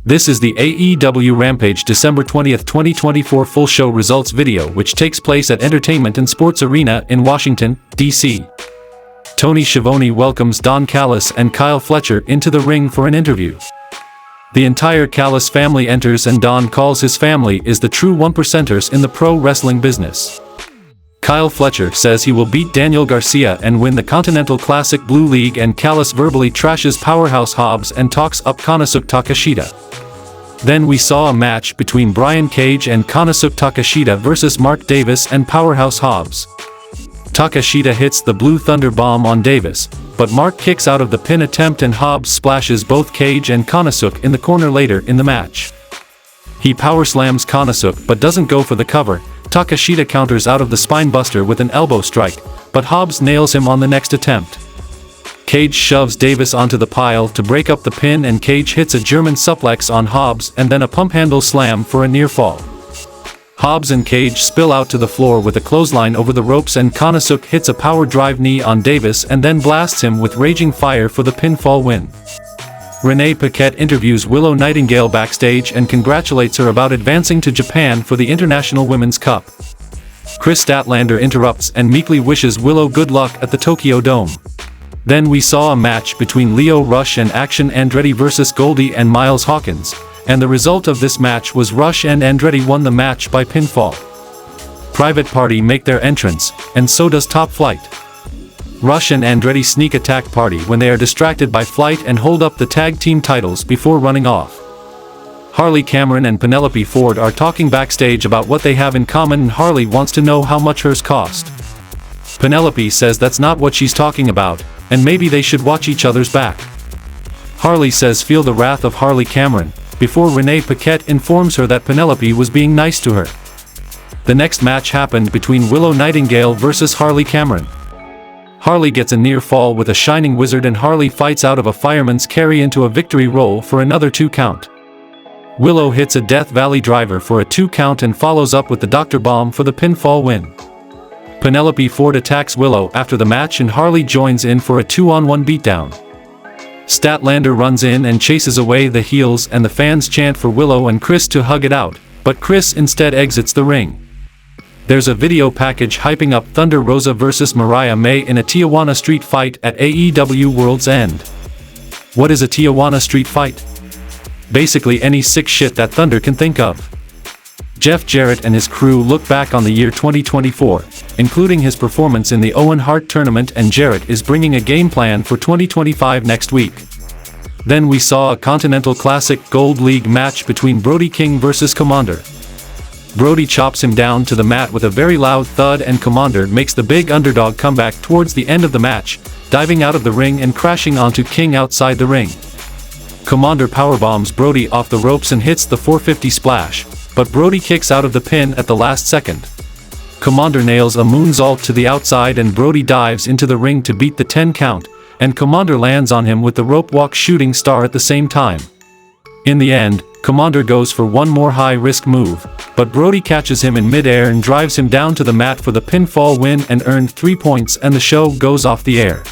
This is the AEW Rampage December 20, 2024 full show results video which takes place at Entertainment and Sports Arena in Washington, D.C. Tony Schiavone welcomes Don Callis and Kyle Fletcher into the ring for an interview. The entire Callis family enters and Don calls his family is the true one-percenters in the pro wrestling business. Kyle Fletcher says he will beat Daniel Garcia and win the Continental Classic Blue League, and Callis verbally trashes Powerhouse Hobbs and talks up Konosuke Takeshita. Then we saw a match between Brian Cage and Konosuke Takeshita versus Mark Davis and Powerhouse Hobbs. Takeshita hits the Blue Thunder Bomb on Davis, but Mark kicks out of the pin attempt and Hobbs splashes both Cage and Konosuke in the corner later in the match. He power slams Konosuke but doesn't go for the cover. Takeshita counters out of the spine buster with an elbow strike, but Hobbs nails him on the next attempt. Cage shoves Davis onto the pile to break up the pin, and Cage hits a German suplex on Hobbs and then a pump handle slam for a near fall. Hobbs and Cage spill out to the floor with a clothesline over the ropes, and Konosuke hits a power drive knee on Davis and then blasts him with Raging Fire for the pinfall win. Renee Paquette interviews Willow Nightingale backstage and congratulates her about advancing to Japan for the International Women's Cup. Chris Statlander interrupts and meekly wishes Willow good luck at the Tokyo Dome. Then we saw a match between Lio Rush and Action Andretti versus Goldie and Miles Hawkins, and the result of this match was Rush and Andretti won the match by pinfall. Private Party make their entrance, and so does Top Flight. Rush and Andretti sneak attack Party when they are distracted by Flight and hold up the tag team titles before running off. Harley Cameron and Penelope Ford are talking backstage about what they have in common, and Harley wants to know how much hers cost. Penelope says that's not what she's talking about, and maybe they should watch each other's back. Harley says feel the wrath of Harley Cameron, before Renee Paquette informs her that Penelope was being nice to her. The next match happened between Willow Nightingale versus Harley Cameron. Harley gets a near fall with a Shining Wizard, and Harley fights out of a fireman's carry into a victory roll for another 2 count. Willow hits a Death Valley driver for a 2 count and follows up with the Dr. Bomb for the pinfall win. Penelope Ford attacks Willow after the match and Harley joins in for a 2-on-1 beatdown. Statlander runs in and chases away the heels, and the fans chant for Willow and Chris to hug it out, but Chris instead exits the ring. There's a video package hyping up Thunder Rosa versus Mariah May in a Tijuana street fight at AEW World's End. What is a Tijuana street fight? Basically any sick shit that Thunder can think of. Jeff Jarrett and his crew look back on the year 2024, including his performance in the Owen Hart tournament, and Jarrett is bringing a game plan for 2025 next week. Then we saw a Continental Classic Gold League match between Brody King versus Komander. Brody chops him down to the mat with a very loud thud, and Komander makes the big underdog comeback towards the end of the match, diving out of the ring and crashing onto King outside the ring. Komander powerbombs Brody off the ropes and hits the 450 splash, but Brody kicks out of the pin at the last second. Komander nails a moonsault to the outside and Brody dives into the ring to beat the 10 count, and Komander lands on him with the rope walk shooting star at the same time. In the end, Komander goes for one more high-risk move, but Brody catches him in mid-air and drives him down to the mat for the pinfall win and earned 3 points, and the show goes off the air.